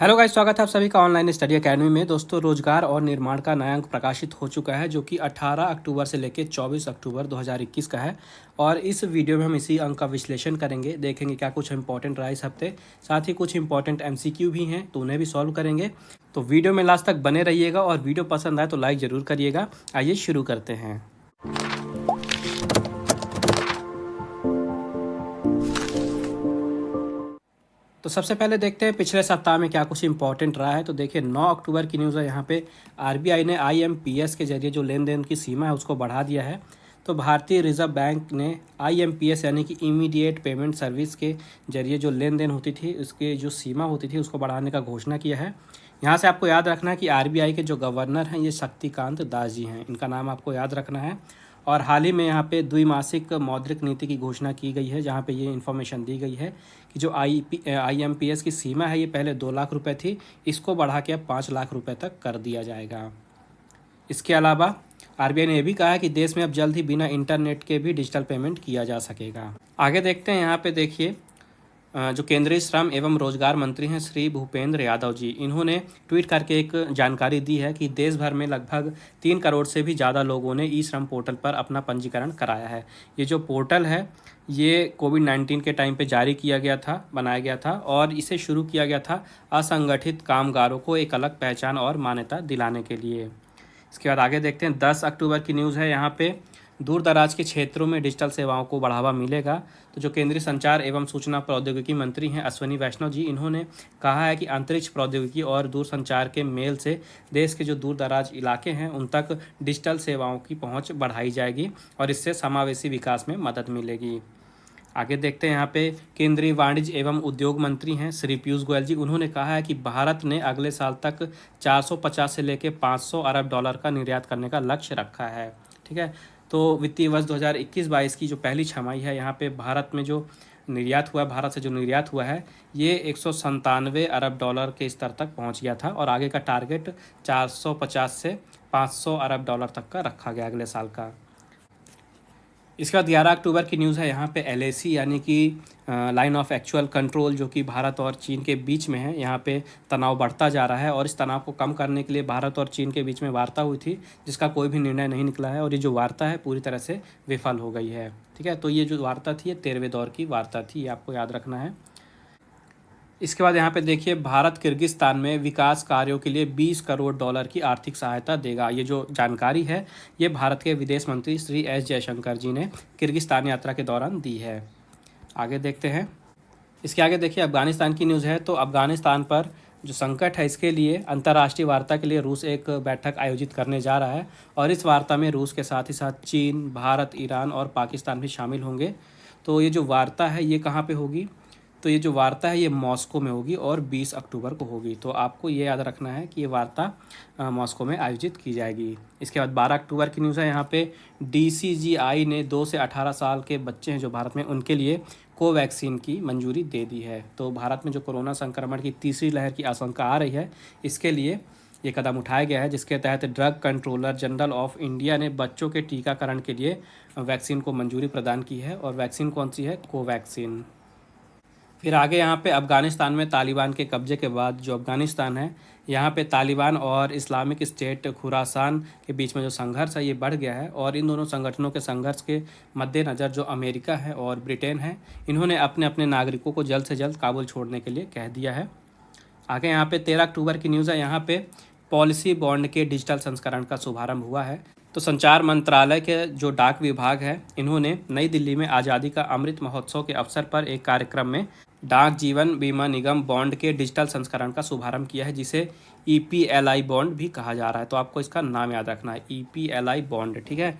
Hello guys, स्वागत है आप सभी का ऑनलाइन स्टडी एकेडमी में। दोस्तों, रोजगार और निर्माण का नया अंक प्रकाशित हो चुका है जो कि 18 अक्टूबर से लेकर 24 अक्टूबर 2021 का है। और इस वीडियो में हम इसी अंक का विश्लेषण करेंगे, देखेंगे क्या कुछ इंपॉर्टेंट रहा इस हफ्ते। साथ ही कुछ इंपॉर्टेंट एमसीक्यू भी हैं तो उन्हें भी सॉल्व करेंगे। तो वीडियो में लास्ट तक बने रहिएगा और वीडियो पसंद आए तो लाइक ज़रूर करिएगा। आइए शुरू करते हैं। तो सबसे पहले देखते हैं पिछले सप्ताह में क्या कुछ इंपॉर्टेंट रहा है। तो देखिए, 9 अक्टूबर की न्यूज़ है। यहाँ पे आरबीआई ने आईएमपीएस के जरिए जो लेन देन की सीमा है उसको बढ़ा दिया है। तो भारतीय रिजर्व बैंक ने आईएमपीएस यानी कि इमीडिएट पेमेंट सर्विस के जरिए जो लेन देन होती थी उसके जो सीमा होती थी उसको बढ़ाने का घोषणा किया है। यहाँ से आपको याद रखना है कि आरबीआई के जो गवर्नर हैं ये शक्तिकांत दास जी हैं, इनका नाम आपको याद रखना है। और हाल ही में यहाँ पे द्विमासिक मौद्रिक नीति की घोषणा की गई है, जहाँ पे ये इन्फॉर्मेशन दी गई है कि जो आईएमपीएस की सीमा है ये पहले 2 लाख रुपए थी, इसको बढ़ा के अब 5 लाख रुपए तक कर दिया जाएगा। इसके अलावा आरबीआई ने यह भी कहा है कि देश में अब जल्द ही बिना इंटरनेट के भी डिजिटल पेमेंट किया जा सकेगा। आगे देखते हैं। यहाँ पे देखिए, जो केंद्रीय श्रम एवं रोजगार मंत्री हैं श्री भूपेंद्र यादव जी, इन्होंने ट्वीट करके एक जानकारी दी है कि देश भर में लगभग 3 करोड़ से भी ज़्यादा लोगों ने ई श्रम पोर्टल पर अपना पंजीकरण कराया है। ये जो पोर्टल है ये कोविड-19 के टाइम पे जारी किया गया था, बनाया गया था और इसे शुरू किया गया था असंगठित कामगारों को एक अलग पहचान और मान्यता दिलाने के लिए। इसके बाद आगे देखते हैं। 10 अक्टूबर की न्यूज़ है। यहाँ पे दूर दराज के क्षेत्रों में डिजिटल सेवाओं को बढ़ावा मिलेगा। तो जो केंद्रीय संचार एवं सूचना प्रौद्योगिकी मंत्री हैं अश्विनी वैष्णव जी, इन्होंने कहा है कि अंतरिक्ष प्रौद्योगिकी और दूरसंचार के मेल से देश के जो दूर दराज इलाके हैं उन तक डिजिटल सेवाओं की पहुंच बढ़ाई जाएगी और इससे समावेशी विकास में मदद मिलेगी। आगे देखते हैं। यहाँ पे केंद्रीय वाणिज्य एवं उद्योग मंत्री हैं श्री पीयूष गोयल जी, उन्होंने कहा है कि भारत ने अगले साल तक 450 से लेकर 500 अरब डॉलर का निर्यात करने का लक्ष्य रखा है। ठीक है, तो वित्तीय वर्ष 2021-22 की जो पहली छमाही है यहाँ पे भारत में जो निर्यात हुआ, भारत से जो निर्यात हुआ है ये 197 अरब डॉलर के स्तर तक पहुँच गया था और आगे का टारगेट 450 से 500 अरब डॉलर तक का रखा गया अगले साल का। इसके बाद 11 अक्टूबर की न्यूज़ है। यहाँ पे एलएसी यानी कि लाइन ऑफ एक्चुअल कंट्रोल जो कि भारत और चीन के बीच में है, यहाँ पे तनाव बढ़ता जा रहा है और इस तनाव को कम करने के लिए भारत और चीन के बीच में वार्ता हुई थी जिसका कोई भी निर्णय नहीं निकला है और ये जो वार्ता है पूरी तरह से विफल हो गई है। ठीक है, तो ये जो वार्ता थी ये 13वें दौर की वार्ता थी, ये आपको याद रखना है। इसके बाद यहाँ पे देखिए, भारत किर्गिस्तान में विकास कार्यों के लिए 20 करोड़ डॉलर की आर्थिक सहायता देगा। ये जो जानकारी है ये भारत के विदेश मंत्री श्री एस जयशंकर जी ने किर्गिस्तान यात्रा के दौरान दी है। आगे देखते हैं। इसके आगे देखिए, अफगानिस्तान की न्यूज़ है। तो अफगानिस्तान पर जो संकट है इसके लिए अंतर्राष्ट्रीय वार्ता के लिए रूस एक बैठक आयोजित करने जा रहा है और इस वार्ता में रूस के साथ ही साथ चीन, भारत, ईरान और पाकिस्तान भी शामिल होंगे। तो ये जो वार्ता है ये कहाँ पे होगी? तो ये जो वार्ता है ये मॉस्को में होगी और 20 अक्टूबर को होगी। तो आपको ये याद रखना है कि ये वार्ता मॉस्को में आयोजित की जाएगी। इसके बाद 12 अक्टूबर की न्यूज़ है। यहाँ पे डीसीजीआई ने 2 से 18 साल के बच्चे हैं जो भारत में, उनके लिए कोवैक्सीन की मंजूरी दे दी है। तो भारत में जो कोरोना संक्रमण की तीसरी लहर की आशंका आ रही है इसके लिए ये कदम उठाया गया है, जिसके तहत drug controller general of India ने बच्चों के टीकाकरण के लिए वैक्सीन को मंजूरी प्रदान की है। और वैक्सीन कौन सी है? कोवैक्सीन। फिर आगे यहाँ पे अफ़गानिस्तान में तालिबान के कब्जे के बाद जो अफ़गानिस्तान है यहाँ पे तालिबान और इस्लामिक स्टेट खुरासान के बीच में जो संघर्ष है ये बढ़ गया है और इन दोनों संगठनों के संघर्ष के मद्देनज़र जो अमेरिका है और ब्रिटेन है इन्होंने अपने अपने नागरिकों को जल्द से जल्द काबुल छोड़ने के लिए कह दिया है। आगे यहाँ पे 13 अक्टूबर की न्यूज़ है। यहाँ पे पॉलिसी बॉन्ड के डिजिटल संस्करण का शुभारंभ हुआ है। तो संचार मंत्रालय के जो डाक विभाग है इन्होंने नई दिल्ली में आज़ादी का अमृत महोत्सव के अवसर पर एक कार्यक्रम में डाक जीवन बीमा निगम बॉन्ड के डिजिटल संस्करण का शुभारंभ किया है, जिसे ईपीएलआई बॉन्ड भी कहा जा रहा है। तो आपको इसका नाम याद रखना है, ईपीएलआई बॉन्ड। ठीक है,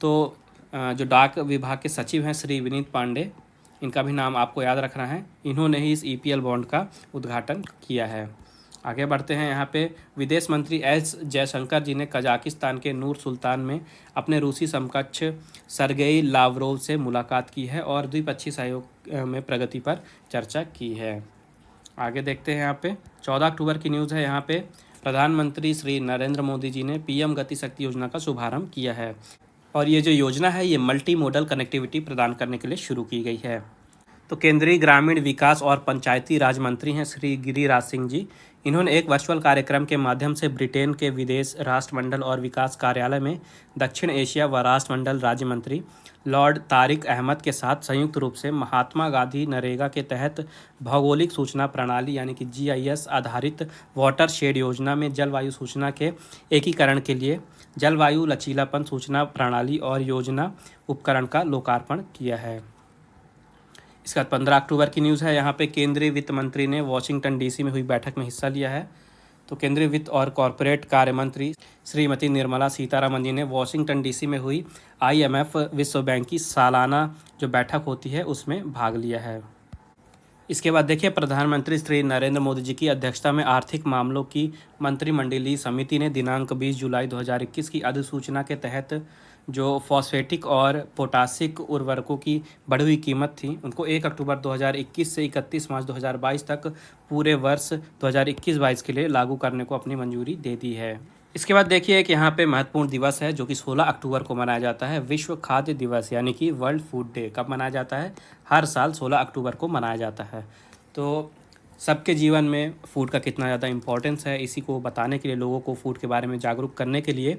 तो जो डाक विभाग के सचिव हैं श्री विनीत पांडे, इनका भी नाम आपको याद रखना है। इन्होंने ही इस ईपीएल बॉन्ड का उद्घाटन किया है। आगे बढ़ते हैं। यहाँ पे विदेश मंत्री एस जयशंकर जी ने कजाकिस्तान के नूर सुल्तान में अपने रूसी समकक्ष सरगेई लावरोव से मुलाकात की है और द्विपक्षीय सहयोग में प्रगति पर चर्चा की है। आगे देखते हैं। यहाँ पे 14 अक्टूबर की न्यूज़ है। यहाँ पे प्रधानमंत्री श्री नरेंद्र मोदी जी ने पीएम गति शक्ति योजना का शुभारंभ किया है और ये जो योजना है ये मल्टी मोडल कनेक्टिविटी प्रदान करने के लिए शुरू की गई है। तो केंद्रीय ग्रामीण विकास और पंचायती राज मंत्री हैं श्री गिरिराज सिंह जी, इन्होंने एक वर्चुअल कार्यक्रम के माध्यम से ब्रिटेन के विदेश राष्ट्रमंडल और विकास कार्यालय में दक्षिण एशिया व राष्ट्रमंडल राज्य मंत्री लॉर्ड तारिक अहमद के साथ संयुक्त रूप से महात्मा गांधी नरेगा के तहत भौगोलिक सूचना प्रणाली यानी कि GIS आधारित वाटर शेड योजना में जलवायु सूचना के एकीकरण के लिए जलवायु लचीलापन सूचना प्रणाली और योजना उपकरण का लोकार्पण किया है। इसके बाद 15 अक्टूबर की न्यूज़ है। यहाँ पे केंद्रीय वित्त मंत्री ने वाशिंगटन DC में हुई बैठक में हिस्सा लिया है। तो केंद्रीय वित्त और कॉरपोरेट कार्य मंत्री श्रीमती निर्मला सीतारमण जी ने वाशिंगटन DC में हुई IMF विश्व बैंक की सालाना जो बैठक होती है उसमें भाग लिया है। इसके बाद देखिए, प्रधानमंत्री श्री नरेंद्र मोदी जी की अध्यक्षता में आर्थिक मामलों की मंत्रिमंडलीय समिति ने दिनांक 20 जुलाई 2021 की अधिसूचना के तहत जो फॉस्फेटिक और पोटासिक उर्वरकों की बढ़ी हुई कीमत थी उनको 1 अक्टूबर 2021 से 31 मार्च 2022 तक पूरे वर्ष 2021-22 के लिए लागू करने को अपनी मंजूरी दे दी है। इसके बाद देखिए कि यहाँ पे महत्वपूर्ण दिवस है जो कि 16 अक्टूबर को मनाया जाता है, विश्व खाद्य दिवस यानी कि वर्ल्ड फूड डे। कब मनाया जाता है? हर साल 16 अक्टूबर को मनाया जाता है। तो सबके जीवन में फूड का कितना ज़्यादा इम्पोर्टेंस है, इसी को बताने के लिए, लोगों को फूड के बारे में जागरूक करने के लिए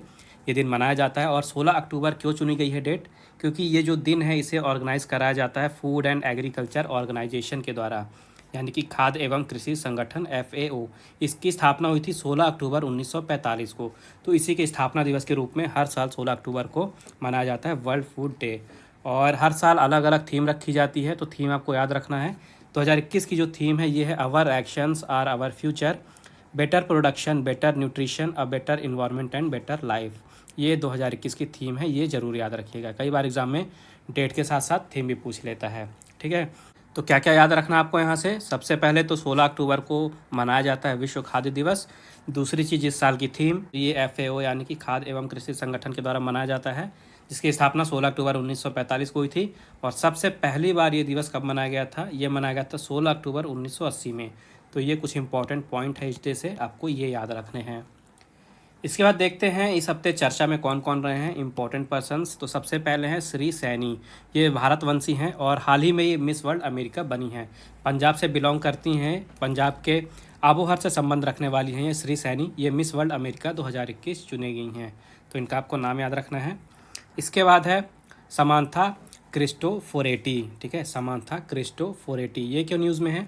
ये दिन मनाया जाता है। और 16 अक्टूबर क्यों चुनी गई है डेट? क्योंकि ये जो दिन है इसे ऑर्गेनाइज कराया जाता है फूड एंड एग्रीकल्चर ऑर्गेनाइजेशन के द्वारा, यानी कि खाद्य एवं कृषि संगठन FAO। इसकी स्थापना हुई थी 16 अक्टूबर 1945 को। तो इसी के स्थापना दिवस के रूप में हर साल 16 अक्टूबर को मनाया जाता है वर्ल्ड फूड डे। और हर साल अलग अलग थीम रखी जाती है, तो थीम आपको याद रखना है। 2021 की जो थीम है ये है our actions are our future, better production, better nutrition, a better environment and better life. ये 2021 की थीम है, ये ज़रूर याद रखिएगा। कई बार एग्जाम में डेट के साथ साथ थीम भी पूछ लेता है। ठीक है, तो क्या क्या याद रखना आपको यहाँ से? सबसे पहले तो 16 अक्टूबर को मनाया जाता है विश्व खाद्य दिवस। दूसरी चीज़, इस साल की थीम ये FAO यानी कि खाद्य एवं कृषि संगठन के द्वारा मनाया जाता है, जिसकी स्थापना 16 अक्टूबर 1945 को हुई थी। और सबसे पहली बार ये दिवस कब मनाया गया था? ये मनाया गया था 16 अक्टूबर 1980 में। तो ये कुछ इंपॉर्टेंट पॉइंट है, इस डे से आपको ये याद रखने हैं। इसके बाद देखते हैं इस हफ्ते चर्चा में कौन कौन रहे हैं इंपॉर्टेंट पर्सन्स। तो सबसे पहले हैं श्री सैनी। ये भारतवंशी हैं और हाल ही में ये मिस वर्ल्ड अमेरिका बनी हैं। पंजाब से बिलोंग करती हैं, पंजाब के आबोहर से संबंध रखने वाली हैं ये श्री सैनी। ये मिस वर्ल्ड अमेरिका 2021 चुनी गई हैं, तो इनका आपको नाम याद रखना है। इसके बाद है समांथा क्रिस्टोफोरेटी। ठीक है, समांथा क्रिस्टोफोरेटी, ये क्यों न्यूज़ में है?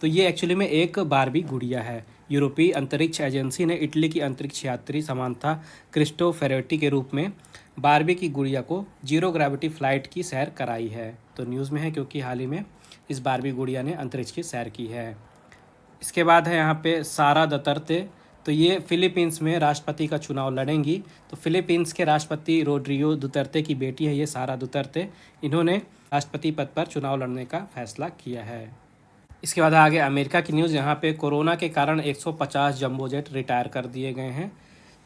तो ये एक्चुअली में एक बारबी गुड़िया है। यूरोपीय अंतरिक्ष एजेंसी ने इटली की अंतरिक्ष यात्री समांथा क्रिस्टोफोरेटी के रूप में बारबी की गुड़िया को जीरो ग्रेविटी फ्लाइट की सैर कराई है। तो न्यूज़ में है क्योंकि हाल ही में इस बारबी गुड़िया ने अंतरिक्ष की सैर की है। इसके बाद है यहाँ पे सारा दुतर्ते। तो ये फिलीपींस में राष्ट्रपति का चुनाव लड़ेंगी। तो फिलीपींस के राष्ट्रपति रोड्रिगो दुतर्ते की बेटी है ये सारा दुतर्ते। इन्होंने राष्ट्रपति पद पर चुनाव लड़ने का फैसला किया है। इसके बाद आगे अमेरिका की न्यूज़। यहाँ पे कोरोना के कारण 150 जंबो जेट रिटायर कर दिए गए हैं।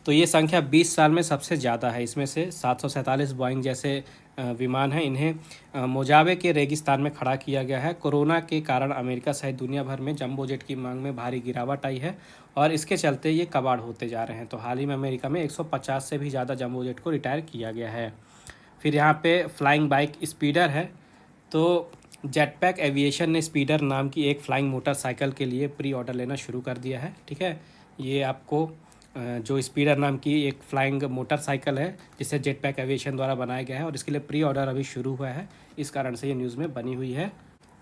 तो ये संख्या 20 साल में सबसे ज़्यादा है। इसमें से 747 बोइंग जैसे विमान हैं, इन्हें मोजावे के रेगिस्तान में खड़ा किया गया है। कोरोना के कारण अमेरिका सहित दुनिया भर में जंबो जेट की मांग में भारी गिरावट आई है और इसके चलते ये कबाड़ होते जा रहे हैं। तो हाल ही में अमेरिका में 150 से भी ज़्यादा जंबो जेट को रिटायर किया गया है। फिर यहाँ पे फ्लाइंग बाइक स्पीडर है। तो जेटपैक एविएशन ने स्पीडर नाम की एक फ्लाइंग मोटरसाइकिल के लिए प्री ऑर्डर लेना शुरू कर दिया है। ठीक है, ये आपको जो स्पीडर नाम की एक फ्लाइंग मोटरसाइकिल है जिसे जेटपैक एविएशन द्वारा बनाया गया है और इसके लिए प्री ऑर्डर अभी शुरू हुआ है, इस कारण से ये न्यूज़ में बनी हुई है।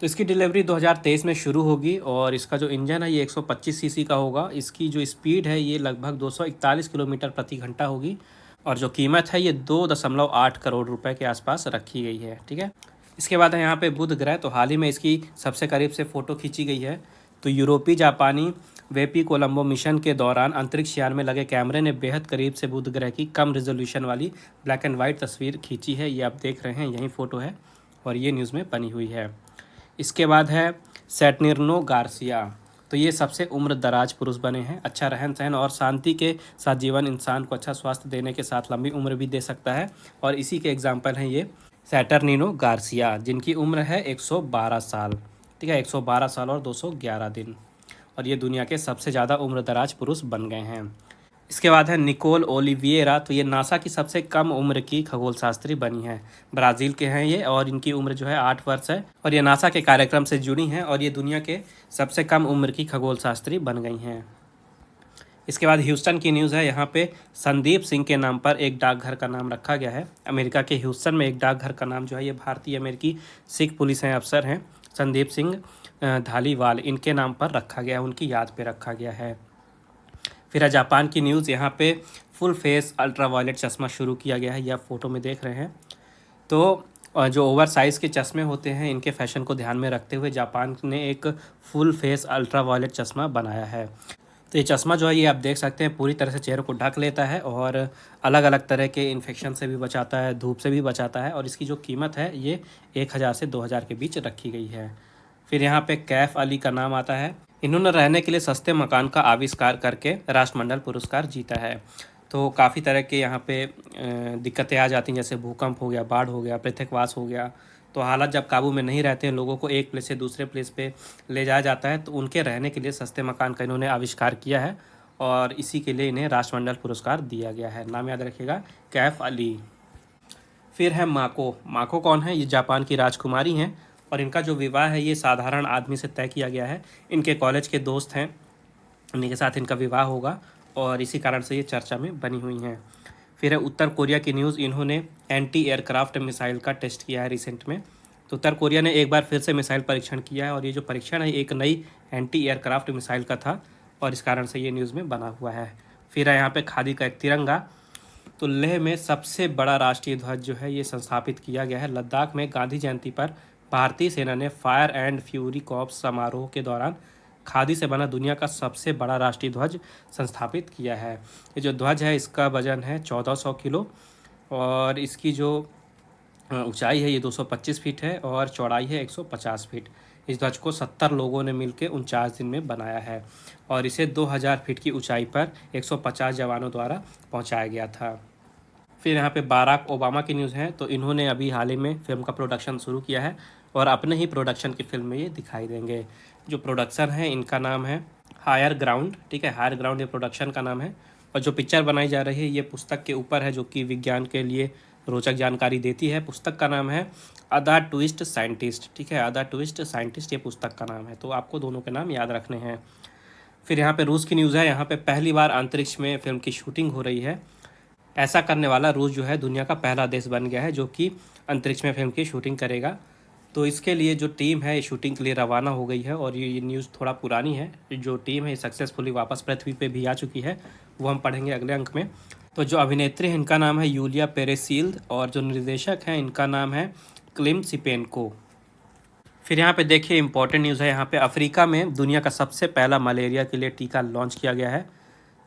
तो इसकी डिलीवरी 2023 में शुरू होगी और इसका जो इंजन है ये 125 सीसी का होगा। इसकी जो स्पीड है ये लगभग 241 किलोमीटर प्रति घंटा होगी और जो कीमत है ये 2.8 करोड़ रुपए के आसपास रखी गई है। ठीक है, इसके बाद है यहाँ पे बुध ग्रह। तो हाल ही में इसकी सबसे करीब से फ़ोटो खींची गई है। तो यूरोपीय जापानी वेपी कोलंबो मिशन के दौरान अंतरिक्ष यान में लगे कैमरे ने बेहद करीब से बुध ग्रह की कम रेजोल्यूशन वाली ब्लैक एंड वाइट तस्वीर खींची है। ये आप देख रहे हैं, यही फ़ोटो है और ये न्यूज़ में बनी हुई है। इसके बाद है सैटर्निनो गार्सिया। तो ये सबसे उम्र दराज पुरुष बने हैं। अच्छा रहन सहन और शांति के साथ जीवन इंसान को अच्छा स्वास्थ्य देने के साथ लंबी उम्र भी दे सकता है और इसी के एग्जाम्पल हैं ये सैटर्निनो गार्सिया, जिनकी उम्र है 112 साल। ठीक है, 112 साल और 211 दिन, और ये दुनिया के सबसे ज़्यादा उम्र दराज पुरुष बन गए हैं। इसके बाद है निकोल ओलिविएरा। तो ये नासा की सबसे कम उम्र की खगोल शास्त्री बनी है। ब्राज़ील के हैं ये और इनकी उम्र जो है 8 वर्ष है और ये नासा के कार्यक्रम से जुड़ी हैं और ये दुनिया के सबसे कम उम्र की खगोल शास्त्री बन गई हैं। इसके बाद ह्यूस्टन की न्यूज़ है। यहाँ पे संदीप सिंह के नाम पर एक डाकघर का नाम रखा गया है। अमेरिका के ह्यूस्टन में एक डाकघर का नाम जो है ये भारतीय अमेरिकी सिख पुलिस हैं अफसर हैं संदीप सिंह धालीवाल, इनके नाम पर रखा गया है, उनकी याद पे रखा गया है। फिर है जापान की न्यूज़। यहाँ पे फुल फेस अल्ट्रा वायलेट चश्मा शुरू किया गया है, यह आप फोटो में देख रहे हैं। तो जो ओवर साइज़ के चश्मे होते हैं इनके फैशन को ध्यान में रखते हुए जापान ने एक फुल फेस अल्ट्रा वायलेट चश्मा बनाया है। तो ये चश्मा जो है ये आप देख सकते हैं पूरी तरह से चेहरे को ढक लेता है और अलग अलग तरह के इन्फेक्शन से भी बचाता है, धूप से भी बचाता है, और इसकी जो कीमत है ये 1000 से 2000 के बीच रखी गई है। फिर यहाँ पे कैफ अली का नाम आता है। इन्होंने रहने के लिए सस्ते मकान का आविष्कार करके राष्ट्रमंडल पुरस्कार जीता है। तो काफ़ी तरह के यहाँ पे दिक्कतें आ जाती हैं, जैसे भूकंप हो गया, बाढ़ हो गया, पृथकवास हो गया। तो हालात जब काबू में नहीं रहते हैं, लोगों को एक प्लेस से दूसरे प्लेस पे ले जाया जाता है, तो उनके रहने के लिए सस्ते मकान का इन्होंने आविष्कार किया है और इसी के लिए इन्हें राष्ट्रमंडल पुरस्कार दिया गया है। नाम याद रखिएगा, कैफ अली। फिर है माको। माको कौन है? ये जापान की राजकुमारी हैं और इनका जो विवाह है ये साधारण आदमी से तय किया गया है। इनके कॉलेज के दोस्त हैं, उन्हीं के साथ इनका विवाह होगा और इसी कारण से ये चर्चा में बनी हुई हैं। फिर है उत्तर कोरिया की न्यूज़। इन्होंने एंटी एयरक्राफ्ट मिसाइल का टेस्ट किया है रिसेंट में। तो उत्तर कोरिया ने एक बार फिर से मिसाइल परीक्षण किया है और ये जो परीक्षण है एक नई एंटी एयरक्राफ्ट मिसाइल का था और इस कारण से ये न्यूज़ में बना हुआ है। फिर है यहाँ पे खादी का एक तिरंगा। तो लेह में सबसे बड़ा राष्ट्रीय ध्वज जो है ये संस्थापित किया गया है। लद्दाख में गांधी जयंती पर भारतीय सेना ने फायर एंड फ्यूरी कॉर्प्स समारोह के दौरान खादी से बना दुनिया का सबसे बड़ा राष्ट्रीय ध्वज संस्थापित किया है। ये जो ध्वज है इसका वजन है 1400 किलो और इसकी जो ऊंचाई है ये 225 फीट है और चौड़ाई है 150 फीट। इस ध्वज को 70 लोगों ने मिलकर 49 दिन में बनाया है और इसे 2000 फीट की ऊंचाई पर 150 जवानों द्वारा पहुंचाया गया था। फिर यहाँ पे बाराक ओबामा की न्यूज़ है। तो इन्होंने अभी हाल ही में फिल्म का प्रोडक्शन शुरू किया है और अपने ही प्रोडक्शन की फिल्म में ये दिखाई देंगे। जो प्रोडक्शन है इनका नाम है हायर ग्राउंड, ठीक है, हायर ग्राउंड ये प्रोडक्शन का नाम है। और जो पिक्चर बनाई जा रही है ये पुस्तक के ऊपर है जो कि विज्ञान के लिए रोचक जानकारी देती है। पुस्तक का नाम है अ ट्विस्ट साइंटिस्ट, ठीक है, अ ट्विस्ट साइंटिस्ट ये पुस्तक का नाम है। तो आपको दोनों के नाम याद रखने हैं। फिर यहाँ पे रूस की न्यूज़ है। यहाँ पे पहली बार अंतरिक्ष में फिल्म की शूटिंग हो रही है। ऐसा करने वाला रूस जो है दुनिया का पहला देश बन गया है जो कि अंतरिक्ष में फिल्म की शूटिंग करेगा। तो इसके लिए जो टीम है ये शूटिंग के लिए रवाना हो गई है और ये न्यूज़ थोड़ा पुरानी है। जो टीम है ये सक्सेसफुली वापस पृथ्वी पे भी आ चुकी है, वो हम पढ़ेंगे अगले अंक में। तो जो अभिनेत्री है इनका नाम है यूलिया पेरेसिल्द और जो निर्देशक हैं इनका नाम है क्लिम सिपेनको। फिर यहाँ पे देखिए इंपॉर्टेंट न्यूज़ है। यहाँ पे अफ्रीका में दुनिया का सबसे पहला मलेरिया के लिए टीका लॉन्च किया गया है।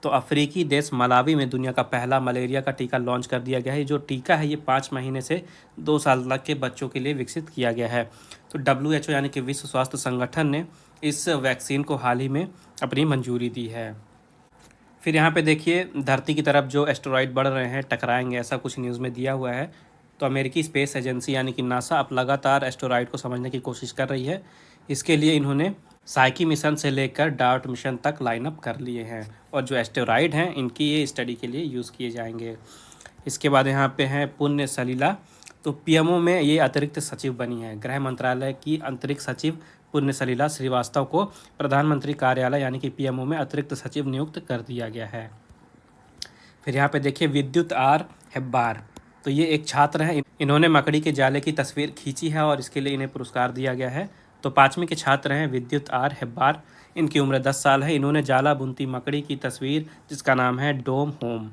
तो अफ्रीकी देश मलावी में दुनिया का पहला मलेरिया का टीका लॉन्च कर दिया गया है। जो टीका है ये 5 महीने से 2 साल तक के बच्चों के लिए विकसित किया गया है। तो WHO यानी कि विश्व स्वास्थ्य संगठन ने इस वैक्सीन को हाल ही में अपनी मंजूरी दी है। फिर यहाँ पे देखिए धरती की तरफ जो एस्टेरॉइड बढ़ रहे हैं टकराएंगे, ऐसा कुछ न्यूज़ में दिया हुआ है। तो अमेरिकी स्पेस एजेंसी यानी कि नासा अब लगातार एस्टेरॉइड को समझने की कोशिश कर रही है। इसके लिए इन्होंने साइकी मिशन से लेकर डार्ट मिशन तक लाइनअप कर लिए हैं और जो एस्टेरॉइड हैं इनकी ये स्टडी के लिए यूज़ किए जाएंगे। इसके बाद यहाँ पे हैं पुण्य सलीला। तो पीएमओ में ये अतिरिक्त सचिव बनी है। गृह मंत्रालय की अंतरिक्ष सचिव पुण्य सलीला श्रीवास्तव को प्रधानमंत्री कार्यालय यानी कि पीएमओ में अतिरिक्त सचिव नियुक्त कर दिया गया है। फिर यहाँ पे देखिए विद्युत आर हेब्बार। तो ये एक छात्र हैं, इन्होंने मकड़ी के जाले की तस्वीर खींची है और इसके लिए इन्हें पुरस्कार दिया गया है। तो 5वीं के छात्र हैं विद्युत आर हेब्बार, इनकी उम्र 10 साल है। इन्होंने जाला बुनती मकड़ी की तस्वीर जिसका नाम है डोम होम,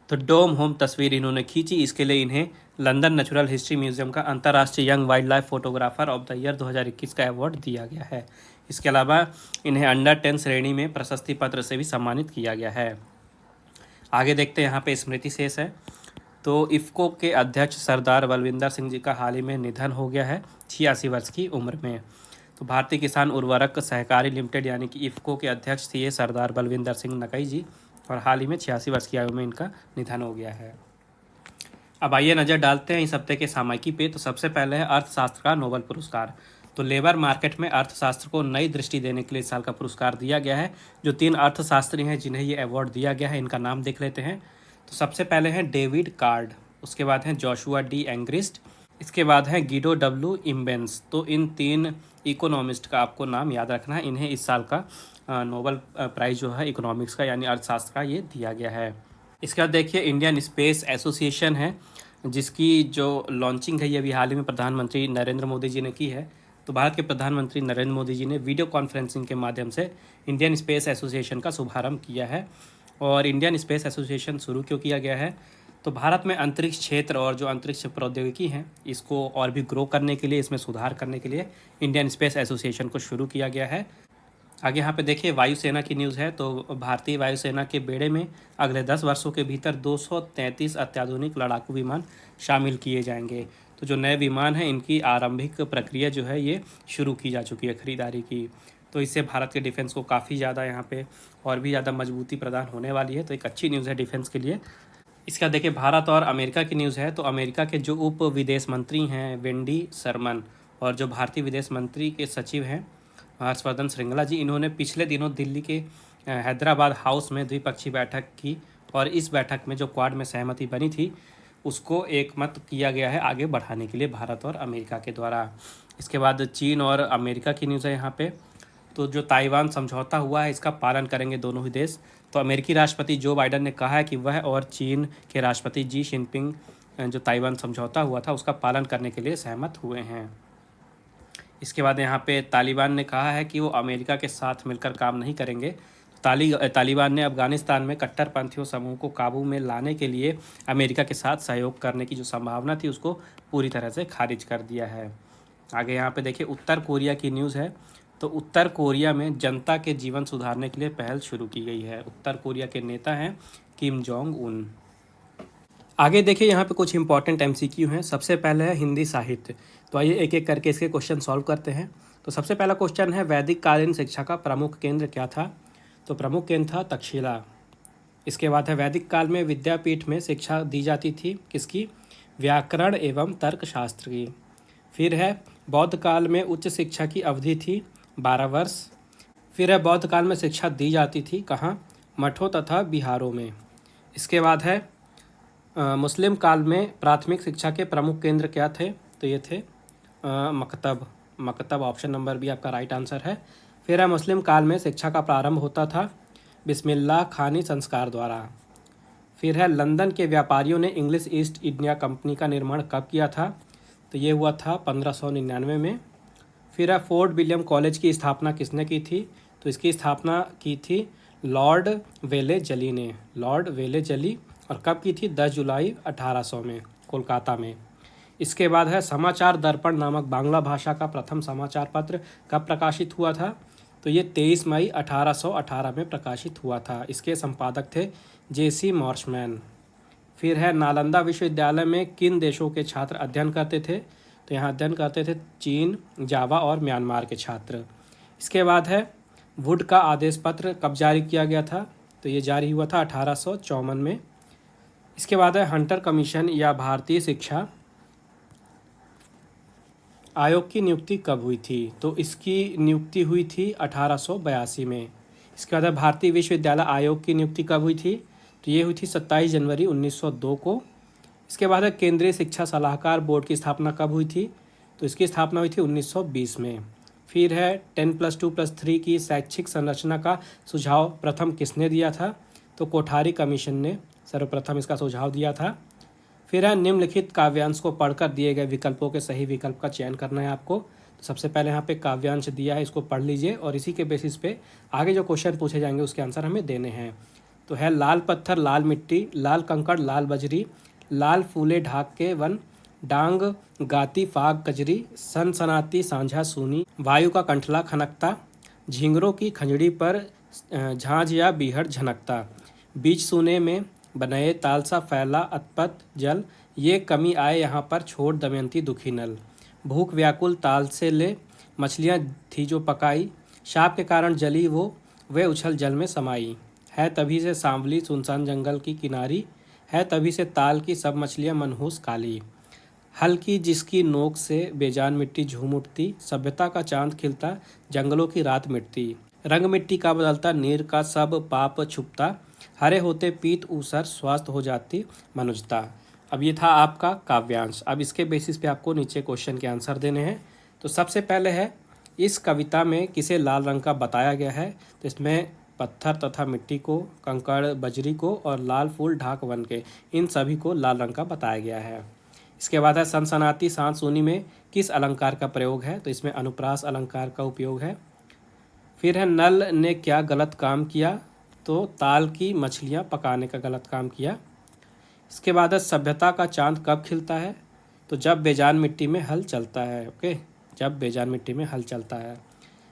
तो डोम होम तस्वीर इन्होंने खींची। इसके लिए इन्हें लंदन नेचुरल हिस्ट्री म्यूजियम का अंतर्राष्ट्रीय young wild life photographer of the year 2021 का अवार्ड दिया गया है। इसके अलावा इन्हें अंडर 10 श्रेणी में प्रशस्ति पत्र से भी सम्मानित किया गया है। आगे देखते हैं, यहाँ पे स्मृति शेष है। तो इफ़को के अध्यक्ष सरदार बलविंदर सिंह जी का हाल ही में निधन हो गया है 86 वर्ष की उम्र में। तो भारतीय किसान उर्वरक सहकारी लिमिटेड यानी कि इफ़को के अध्यक्ष थे सरदार बलविंदर सिंह नकई जी और हाल ही में 86 वर्ष की आयु में इनका निधन हो गया है। अब आइए नज़र डालते हैं इस हफ्ते के सामयिकी पे। तो सबसे पहले है अर्थशास्त्र का नोबेल पुरस्कार। तो लेबर मार्केट में अर्थशास्त्र को नई दृष्टि देने के लिए इस साल का पुरस्कार दिया गया है। जो 3 अर्थशास्त्री हैं जिन्हें ये अवार्ड दिया गया है इनका नाम देख लेते हैं। तो सबसे पहले हैं डेविड कार्ड, उसके बाद हैं जोशुआ डी एंग्रिस्ट, इसके बाद हैं गिडो डब्ल्यू इम्बेंस। तो इन 3 इकोनॉमिस्ट का आपको नाम याद रखना है, इन्हें इस साल का नोबेल प्राइज़ जो है इकोनॉमिक्स का यानी अर्थशास्त्र का ये दिया गया है। इसके बाद देखिए इंडियन स्पेस एसोसिएशन है, जिसकी जो लॉन्चिंग है ये अभी हाल ही में प्रधानमंत्री नरेंद्र मोदी जी ने की है। तो भारत के प्रधानमंत्री नरेंद्र मोदी जी ने वीडियो कॉन्फ्रेंसिंग के माध्यम से इंडियन स्पेस एसोसिएशन का शुभारंभ किया है। और इंडियन स्पेस एसोसिएशन शुरू क्यों किया गया है, तो भारत में अंतरिक्ष क्षेत्र और जो अंतरिक्ष प्रौद्योगिकी है इसको और भी ग्रो करने के लिए, इसमें सुधार करने के लिए इंडियन स्पेस एसोसिएशन को शुरू किया गया है। आगे यहाँ पे देखिए वायुसेना की न्यूज़ है। तो भारतीय वायुसेना के बेड़े में अगले 10 वर्षों के भीतर 233 अत्याधुनिक लड़ाकू विमान शामिल किए जाएंगे। तो जो नए विमान हैं इनकी आरंभिक प्रक्रिया जो है ये शुरू की जा चुकी है खरीदारी की। तो इससे भारत के डिफेंस को काफ़ी ज़्यादा यहाँ पे और भी ज़्यादा मजबूती प्रदान होने वाली है। तो एक अच्छी न्यूज़ है डिफेंस के लिए। इसका देखिए भारत और अमेरिका की न्यूज़ है। तो अमेरिका के जो उप विदेश मंत्री हैं वेंडी शर्मन और जो भारतीय विदेश मंत्री के सचिव हैं हर्षवर्धन श्रृंगला जी, इन्होंने पिछले दिनों दिल्ली के हैदराबाद हाउस में द्विपक्षीय बैठक की। और इस बैठक में जो क्वाड में सहमति बनी थी उसको एकमत किया गया है आगे बढ़ाने के लिए भारत और अमेरिका के द्वारा। इसके बाद चीन और अमेरिका की न्यूज़ है यहाँ पे। तो जो ताइवान समझौता हुआ है इसका पालन करेंगे दोनों ही देश। तो अमेरिकी राष्ट्रपति जो बाइडन ने कहा है कि वह और चीन के राष्ट्रपति जी जिनपिंग जो ताइवान समझौता हुआ था उसका पालन करने के लिए सहमत हुए हैं। इसके बाद यहाँ पे तालिबान ने कहा है कि वो अमेरिका के साथ मिलकर काम नहीं करेंगे। तालिबान ने अफगानिस्तान में कट्टरपंथियों समूह को काबू में लाने के लिए अमेरिका के साथ सहयोग करने की जो संभावना थी उसको पूरी तरह से खारिज कर दिया है। आगे यहाँ पे देखिए उत्तर कोरिया की न्यूज़ है। तो उत्तर कोरिया में जनता के जीवन सुधारने के लिए पहल शुरू की गई है। उत्तर कोरिया के नेता हैं किम जोंग उन। आगे देखिए यहाँ पे कुछ इंपॉर्टेंट एमसीक्यू हैं। सबसे पहले है हिंदी साहित्य। तो आइए एक एक करके इसके क्वेश्चन सॉल्व करते हैं। तो सबसे पहला क्वेश्चन है वैदिक कालीन शिक्षा का प्रमुख केंद्र क्या था। तो प्रमुख केंद्र था तक्षशिला। इसके बाद है वैदिक काल में विद्यापीठ में शिक्षा दी जाती थी किसकी, व्याकरण एवं तर्कशास्त्र की। फिर है बौद्ध काल में उच्च शिक्षा की अवधि थी 12 वर्ष। फिर है बौद्ध काल में शिक्षा दी जाती थी कहाँ, मठों तथा बिहारों में। इसके बाद है मुस्लिम काल में प्राथमिक शिक्षा के प्रमुख केंद्र क्या थे, तो ये थे मकतब। मकतब ऑप्शन नंबर बी आपका राइट आंसर है। फिर है मुस्लिम काल में शिक्षा का प्रारंभ होता था बिस्मिल्लाह खानी संस्कार द्वारा। फिर है लंदन के व्यापारियों ने इंग्लिश ईस्ट इंडिया कंपनी का निर्माण कब किया था, तो ये हुआ था 1599 में। फिर है फोर्ट विलियम कॉलेज की स्थापना किसने की थी, तो इसकी स्थापना की थी लॉर्ड वेले जली ने। लॉर्ड वेले जली। और कब की थी, 10 जुलाई 1800 में कोलकाता में। इसके बाद है समाचार दर्पण नामक बांग्ला भाषा का प्रथम समाचार पत्र कब प्रकाशित हुआ था, तो ये 23 मई 1818 में प्रकाशित हुआ था। इसके संपादक थे जेसी मॉर्समैन। फिर है नालंदा विश्वविद्यालय में किन देशों के छात्र अध्ययन करते थे, तो यहाँ अध्ययन करते थे चीन, जावा और म्यांमार के छात्र। इसके बाद है वुड का आदेश पत्र कब जारी किया गया था, तो ये जारी हुआ था 1854 में। इसके बाद है हंटर कमीशन या भारतीय शिक्षा आयोग की नियुक्ति कब हुई थी, तो इसकी नियुक्ति हुई थी 1882 में। इसके बाद है भारतीय विश्वविद्यालय आयोग की नियुक्ति कब हुई थी, तो ये हुई थी 27 जनवरी 1902 को। इसके बाद है केंद्रीय शिक्षा सलाहकार बोर्ड की स्थापना कब हुई थी, तो इसकी स्थापना हुई थी 1920 में। फिर है 10+2+3 की शैक्षिक संरचना का सुझाव प्रथम किसने दिया था, तो कोठारी कमीशन ने सर्वप्रथम इसका सुझाव दिया था। फिर है निम्नलिखित काव्यांश को पढ़कर दिए गए विकल्पों के सही विकल्प का चयन करना है आपको। तो सबसे पहले यहाँ पे काव्यांश दिया है, इसको पढ़ लीजिए और इसी के बेसिस पे आगे जो क्वेश्चन पूछे जाएंगे उसके आंसर हमें देने हैं। तो है लाल पत्थर लाल मिट्टी, लाल कंकड़ लाल बजरी, लाल फूले ढाक के वन, डांग गाती फाग कजरी, सनसनाती सांझा सूनी, वायु का कंठला खनकता, झिंगरों की खंजड़ी पर झांझ या बीहड़ झनकता, बीच सूने में बनए तालसा फैला अतपत जल, ये कमी आए यहाँ पर छोड़ दमयंती दुखी नल, भूख व्याकुल ताल से ले मछलियाँ थी जो पकाई, शाप के कारण जली वो वे उछल जल में समाई, है तभी से सांवली सुनसान जंगल की किनारी, है तभी से ताल की सब मछलियाँ मनहूस काली, हल्की जिसकी नोक से बेजान मिट्टी झूम उठती, सभ्यता का चांद खिलता जंगलों की रात मिटती, रंग मिट्टी का बदलता नीर का सब पाप छुपता, हरे होते पीत ऊसर स्वास्थ्य हो जाती मनुजता। अब ये था आपका काव्यांश। अब इसके बेसिस पे आपको नीचे क्वेश्चन के आंसर देने हैं। तो सबसे पहले है इस कविता में किसे लाल रंग का बताया गया है? तो इसमें पत्थर तथा मिट्टी को, कंकड़ बजरी को और लाल फूल ढाक वन के, इन सभी को लाल रंग का बताया गया है। इसके बाद है सनसनाती सांस सूनी में किस अलंकार का प्रयोग है? तो इसमें अनुप्रास अलंकार का उपयोग है। फिर है नल ने क्या गलत काम किया? तो ताल की मछलियाँ पकाने का गलत काम किया। इसके बाद है सभ्यता का चांद कब खिलता है? तो जब बेजान मिट्टी में हल चलता है। ओके, जब बेजान मिट्टी में हल चलता है।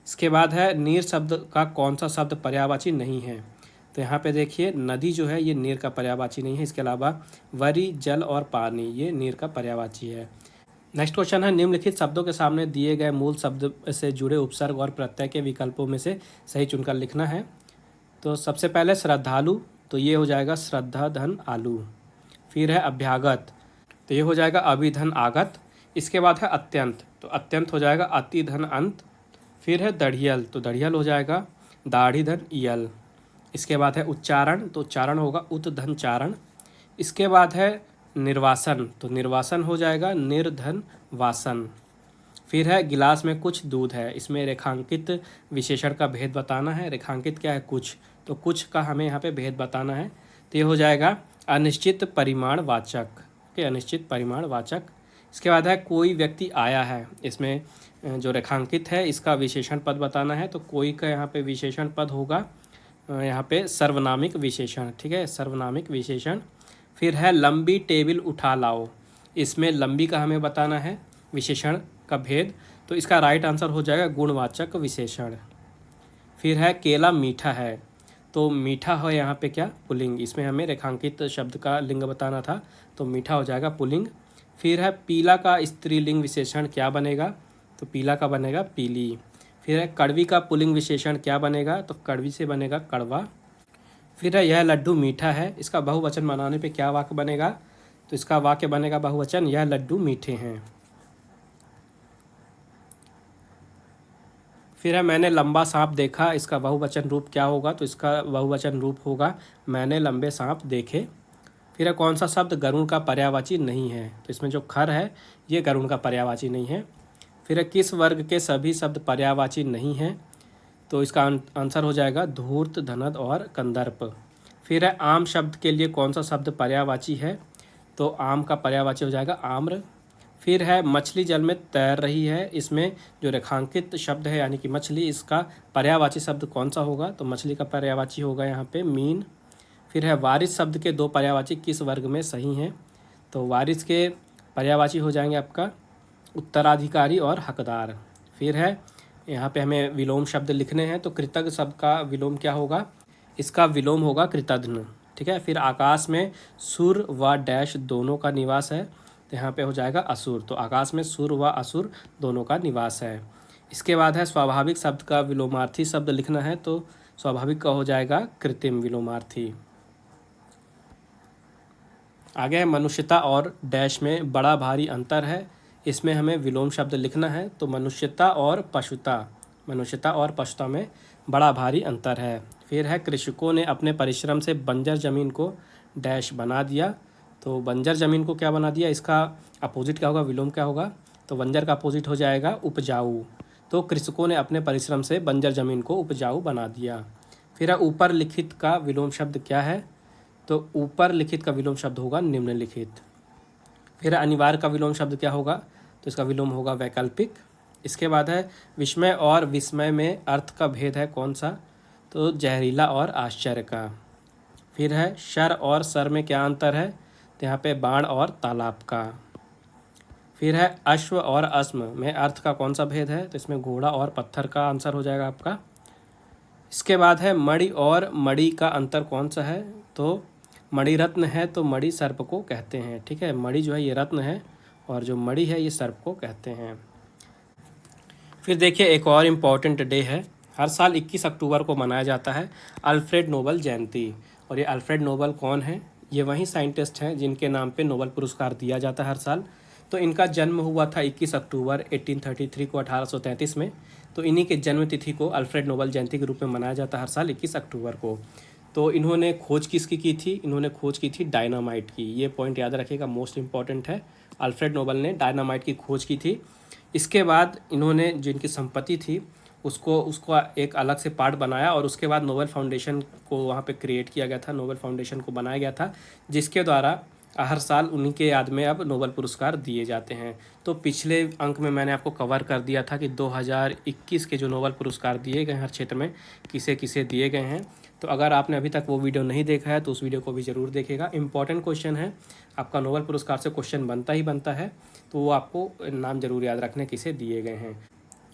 इसके बाद है नीर शब्द का कौन सा शब्द पर्यायवाची नहीं है? तो यहाँ पे देखिए नदी जो है ये नीर का पर्यायवाची नहीं है। इसके अलावा वरी, जल और पानी ये नीर का पर्यायवाची है। नेक्स्ट क्वेश्चन है निम्नलिखित शब्दों के सामने दिए गए मूल शब्द से जुड़े उपसर्ग और प्रत्यय के विकल्पों में से सही चुनकर लिखना है। तो सबसे पहले श्रद्धालु, तो ये हो जाएगा श्रद्धा धन आलू। फिर है अभ्यागत, तो ये हो जाएगा अभिधन आगत। इसके बाद है अत्यंत, तो अत्यंत हो जाएगा अति धन अंत। फिर है दढ़ियल, तो दढ़ियल हो जाएगा दाढ़ी धन इयल। इसके बाद है उच्चारण, तो उच्चारण होगा उत धन चारण। इसके बाद है निर्वासन, तो निर्वासन हो जाएगा निर्धन वासन। फिर है गिलास में कुछ दूध है, इसमें रेखांकित विशेषण का भेद बताना है। रेखांकित क्या है? कुछ, तो कुछ का हमें यहाँ पे भेद बताना है। तो ये हो जाएगा अनिश्चित परिमाण वाचक। ओके, अनिश्चित परिमाण वाचक। इसके बाद है कोई व्यक्ति आया है, इसमें जो रेखांकित है इसका विशेषण पद बताना है। तो कोई का यहाँ पे विशेषण पद होगा यहाँ पे सर्वनामिक विशेषण। ठीक है, सर्वनामिक विशेषण। फिर है लंबी टेबल उठा लाओ, इसमें लंबी का हमें बताना है विशेषण का भेद। तो इसका राइट आंसर हो जाएगा गुणवाचक विशेषण। फिर है केला मीठा है, तो मीठा हो यहाँ पे क्या? पुल्लिंग। इसमें हमें रेखांकित शब्द का लिंग बताना था, तो मीठा हो जाएगा पुल्लिंग। फिर है पीला का स्त्रीलिंग विशेषण क्या बनेगा? तो पीला का बनेगा पीली। फिर है कड़वी का पुल्लिंग विशेषण क्या बनेगा? तो कड़वी से बनेगा कड़वा। फिर है यह लड्डू मीठा है, इसका बहुवचन बनाने पे क्या वाक्य बनेगा? तो इसका वाक्य बनेगा बहुवचन यह लड्डू मीठे हैं। फिर है मैंने लंबा सांप देखा, इसका बहुवचन रूप क्या होगा? तो इसका बहुवचन रूप होगा मैंने लंबे सांप देखे। फिर है कौन सा शब्द गरुड़ का पर्यायवाची नहीं है? तो इसमें जो खर है ये गरुड़ का पर्यायवाची नहीं है। फिर है किस वर्ग के सभी शब्द पर्यायवाची नहीं हैं? तो इसका आंसर हो जाएगा धूर्त, धनद और कंदर्प। फिर है आम शब्द के लिए कौन सा शब्द पर्यायवाची है? तो आम का पर्यायवाची हो जाएगा आम्र। फिर है मछली जल में तैर रही है, इसमें जो रेखांकित शब्द है यानी कि मछली, इसका पर्यायवाची शब्द कौन सा होगा? तो मछली का पर्यायवाची होगा यहाँ पे मीन। फिर है वारिस शब्द के दो पर्यायवाची किस वर्ग में सही हैं? तो वारिस के पर्यायवाची हो जाएंगे आपका उत्तराधिकारी और हकदार। फिर है यहाँ पे हमें विलोम शब्द लिखने हैं, तो कृतज्ञ शब्द का विलोम क्या होगा? इसका विलोम होगा कृतघ्न। ठीक है, फिर आकाश में सुर व डैश दोनों का निवास है, तो यहाँ पे हो जाएगा असुर। तो आकाश में सुर व असुर दोनों का निवास है। इसके बाद है स्वाभाविक शब्द का विलोमार्थी शब्द लिखना है, तो स्वाभाविक का हो जाएगा कृत्रिम विलोमार्थी। आगे है मनुष्यता और डैश में बड़ा भारी अंतर है, इसमें हमें विलोम शब्द लिखना है। तो मनुष्यता और पशुता, मनुष्यता और पशुता में बड़ा भारी अंतर है। फिर है कृषकों ने अपने परिश्रम से बंजर ज़मीन को डैश बना दिया, तो बंजर ज़मीन को क्या बना दिया? इसका अपोजिट क्या होगा? विलोम क्या होगा? तो बंजर का अपोजिट हो जाएगा उपजाऊ। तो कृषकों ने अपने परिश्रम से बंजर ज़मीन को उपजाऊ बना दिया। फिर है ऊपर लिखित का विलोम शब्द क्या है? तो ऊपर लिखित का विलोम शब्द होगा निम्नलिखित। फिर अनिवार्य का विलोम शब्द क्या होगा? तो इसका विलोम होगा वैकल्पिक। इसके बाद है विस्मय और विस्मय में अर्थ का भेद है कौन सा? तो जहरीला और आश्चर्य का। फिर है शर और सर में क्या अंतर है? तो यहाँ पे बाण और तालाब का। फिर है अश्व और अस्म में अर्थ का कौन सा भेद है? तो इसमें घोड़ा और पत्थर का आंसर हो जाएगा आपका। इसके बाद है मणि और मणि का अंतर कौन सा है? तो मणि रत्न है तो मणि सर्प को कहते हैं। ठीक है, मणि जो है ये रत्न है और जो मणि है ये सर्प को कहते हैं। फिर देखिए एक और इम्पॉर्टेंट डे है, हर साल 21 अक्टूबर को मनाया जाता है अल्फ्रेड नोबल जयंती। और ये अल्फ्रेड नोबल कौन है? ये वही साइंटिस्ट हैं जिनके नाम पे नोबल पुरस्कार दिया जाता है हर साल। तो इनका जन्म हुआ था 21 अक्टूबर 1833 को 1833 में। तो इन्हीं के जन्म तिथि को अल्फ्रेड नोबल जयंती के रूप में मनाया जाता है हर साल 21 अक्टूबर को। तो इन्होंने खोज किसकी की थी? इन्होंने खोज की थी डायनामाइट की। ये पॉइंट याद रखिएगा, मोस्ट इंपॉर्टेंट है। अल्फ्रेड नोबल ने डायनामाइट की खोज की थी। इसके बाद इन्होंने जिनकी संपत्ति थी उसको उसको एक अलग से पार्ट बनाया और उसके बाद नोबेल फाउंडेशन को वहाँ पे क्रिएट किया गया था, नोबेल फाउंडेशन को बनाया गया था, जिसके द्वारा हर साल उन्हीं के याद में अब नोबेल पुरस्कार दिए जाते हैं। तो पिछले अंक में मैंने आपको कवर कर दिया था कि 2021 के जो नोबेल पुरस्कार दिए गए हर क्षेत्र में किसे किसे दिए गए हैं। तो अगर आपने अभी तक वो वीडियो नहीं देखा है तो उस वीडियो को भी ज़रूर देखेगा। इंपॉर्टेंट क्वेश्चन है, आपका नोबेल पुरस्कार से क्वेश्चन बनता ही बनता है, तो वो आपको नाम जरूर याद रखने किसे दिए गए हैं।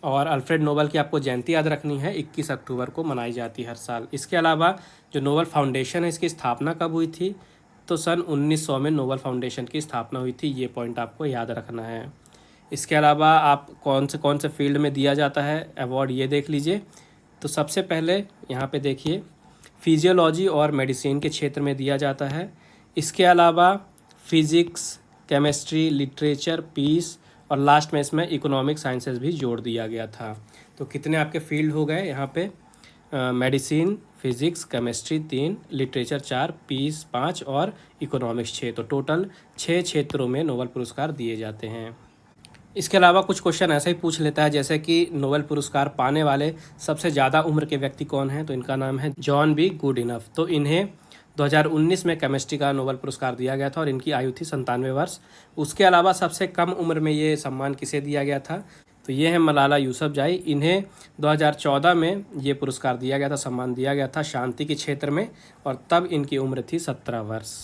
और अल्फ्रेड नोबेल की आपको जयंती याद रखनी है, 21 अक्टूबर को मनाई जाती है हर साल। इसके अलावा जो नोबेल फाउंडेशन है इसकी स्थापना कब हुई थी, तो सन 1900 में नोबेल फाउंडेशन की स्थापना हुई थी, ये पॉइंट आपको याद रखना है। इसके अलावा आप कौन से फील्ड में दिया जाता है अवार्ड, ये देख लीजिए। तो सबसे पहले यहाँ पे देखिए फिजियोलॉजी और मेडिसिन के क्षेत्र में दिया जाता है। इसके अलावा फिजिक्स, केमिस्ट्री, लिटरेचर, पीस और लास्ट में इसमें इकोनॉमिक साइंसेस भी जोड़ दिया गया था। तो कितने आपके फील्ड हो गए यहाँ पे, medicine, physics, chemistry 3, literature 4, peace 5 और इकोनॉमिक्स 6। तो टोटल 6 क्षेत्रों में नोबेल पुरस्कार दिए जाते हैं। इसके अलावा कुछ क्वेश्चन ऐसा ही पूछ लेता है जैसे कि नोबेल पुरस्कार पाने वाले सबसे ज़्यादा उम्र के व्यक्ति कौन हैं, तो इनका नाम है जॉन बी गुडइनफ। तो इन्हें 2019 में केमिस्ट्री का नोबेल पुरस्कार दिया गया था और इनकी आयु थी 97 वर्ष। उसके अलावा सबसे कम उम्र में ये सम्मान किसे दिया गया था, तो ये है मलाला यूसुफजई। इन्हें 2014 में ये पुरस्कार दिया गया था, सम्मान दिया गया था शांति के क्षेत्र में, और तब इनकी उम्र थी 17 वर्ष।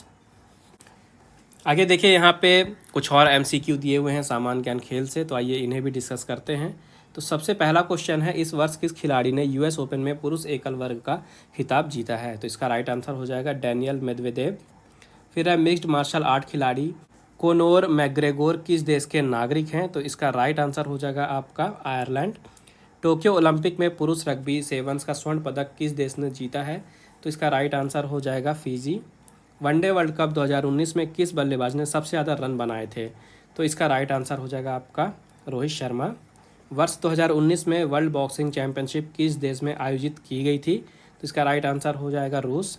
आगे देखिए यहाँ पे कुछ और MCQ दिए हुए हैं सामान्य ज्ञान खेल से, तो आइए इन्हें भी डिस्कस करते हैं। तो सबसे पहला क्वेश्चन है, इस वर्ष किस खिलाड़ी ने US ओपन में पुरुष एकल वर्ग का खिताब जीता है, तो इसका राइट आंसर हो जाएगा डैनियल मेदवेदेव। फिर है मिक्स्ड मार्शल आर्ट खिलाड़ी कोनोर मैग्रेगोर किस देश के नागरिक हैं, तो इसका राइट आंसर हो जाएगा आपका आयरलैंड। टोक्यो ओलंपिक में पुरुष रग्बी सेवन्स का स्वर्ण पदक किस देश ने जीता है, तो इसका राइट आंसर हो जाएगा फिजी। वनडे वर्ल्ड कप 2019 में किस बल्लेबाज ने सबसे ज़्यादा रन बनाए थे, तो इसका राइट आंसर हो जाएगा आपका रोहित शर्मा। वर्ष 2019 में वर्ल्ड बॉक्सिंग चैंपियनशिप किस देश में आयोजित की गई थी, तो इसका राइट आंसर हो जाएगा रूस।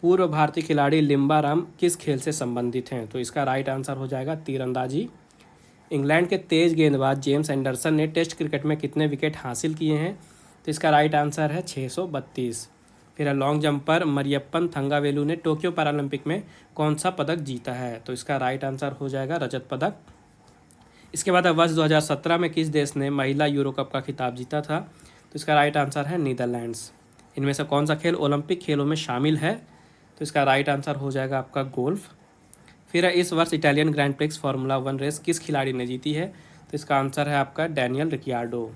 पूर्व भारतीय खिलाड़ी लिम्बाराम किस खेल से संबंधित हैं, तो इसका राइट आंसर हो जाएगा तीरंदाजी। इंग्लैंड के तेज गेंदबाज जेम्स एंडरसन ने टेस्ट क्रिकेट में कितने विकेट हासिल किए हैं, तो इसका राइट आंसर है 632। फिर लॉन्ग जंपर मरियप्पन थंगावेलु ने टोक्यो पैरालंपिक में कौन सा पदक जीता है, तो इसका राइट आंसर हो जाएगा रजत पदक। इसके बाद वर्ष 2017 में किस देश ने महिला यूरो कप का खिताब जीता था, तो इसका राइट आंसर है नीदरलैंड्स। इनमें से कौन सा खेल ओलंपिक खेलों में शामिल है, तो इसका राइट आंसर हो जाएगा आपका गोल्फ। फिर इस वर्ष Italian grand prix formula 1 race किस खिलाड़ी ने जीती है, तो इसका आंसर है आपका डैनियल रिकियार्डो।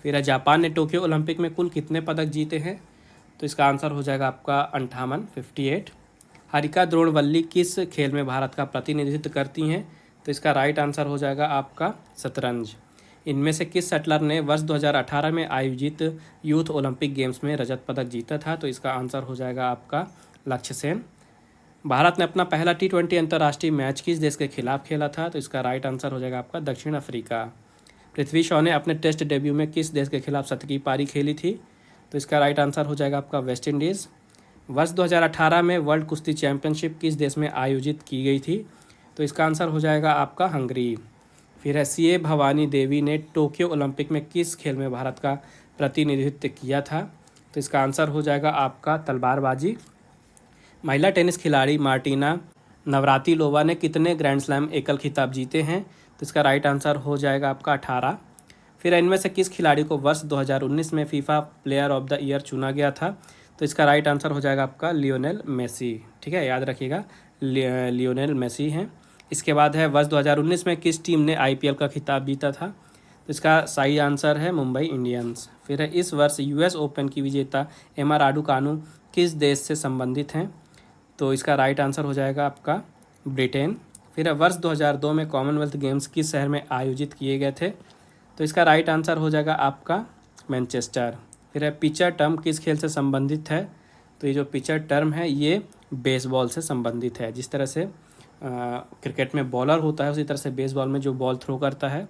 फिर जापान ने टोक्यो ओलंपिक में कुल कितने पदक जीते हैं, तो इसका आंसर हो जाएगा आपका 58। हारिका द्रोणवल्ली किस खेल में भारत का प्रतिनिधित्व करती हैं, तो इसका राइट आंसर हो जाएगा आपका शतरंज। इनमें से किस शटलर ने वर्ष 2018 में आयोजित यूथ ओलंपिक गेम्स में रजत पदक जीता था, तो इसका आंसर हो जाएगा आपका लक्ष्य सेन। भारत ने अपना पहला T20 अंतर्राष्ट्रीय मैच किस देश के खिलाफ खेला था, तो इसका राइट आंसर हो जाएगा आपका दक्षिण अफ्रीका। पृथ्वी शॉ ने अपने टेस्ट डेब्यू में किस देश के खिलाफ शतकीय पारी खेली थी, तो इसका राइट आंसर हो जाएगा आपका वेस्ट इंडीज़। वर्ष 2018 में वर्ल्ड कुश्ती चैंपियनशिप किस देश में आयोजित की गई थी, तो इसका आंसर हो जाएगा आपका हंगरी। फिर है CA भवानी देवी ने टोक्यो ओलंपिक में किस खेल में भारत का प्रतिनिधित्व किया था, तो इसका आंसर हो जाएगा आपका तलवारबाजी। महिला टेनिस खिलाड़ी मार्टिना नवरातिलोवा ने कितने ग्रैंड स्लैम एकल खिताब जीते हैं, तो इसका राइट आंसर हो जाएगा आपका 18। फिर इनमें से किस खिलाड़ी को वर्ष 2019 में FIFA player of the year चुना गया था, तो इसका राइट आंसर हो जाएगा आपका लियोनेल मेसी। ठीक है, याद रखिएगा लियोनेल मेसी हैं। इसके बाद है वर्ष 2019 में किस टीम ने IPL का खिताब जीता था, तो इसका सही आंसर है मुंबई इंडियंस। फिर है इस वर्ष US ओपन की विजेता एमा राडुकानु किस देश से संबंधित हैं, तो इसका राइट आंसर हो जाएगा आपका ब्रिटेन। फिर वर्ष 2002 में कॉमनवेल्थ गेम्स किस शहर में आयोजित किए गए थे, तो इसका राइट आंसर हो जाएगा आपका मैनचेस्टर। फिर पिचर टर्म किस खेल से संबंधित है, तो ये जो पिचर टर्म है ये बेसबॉल से संबंधित है। जिस तरह से क्रिकेट में बॉलर होता है उसी तरह से बेसबॉल में जो बॉल थ्रो करता है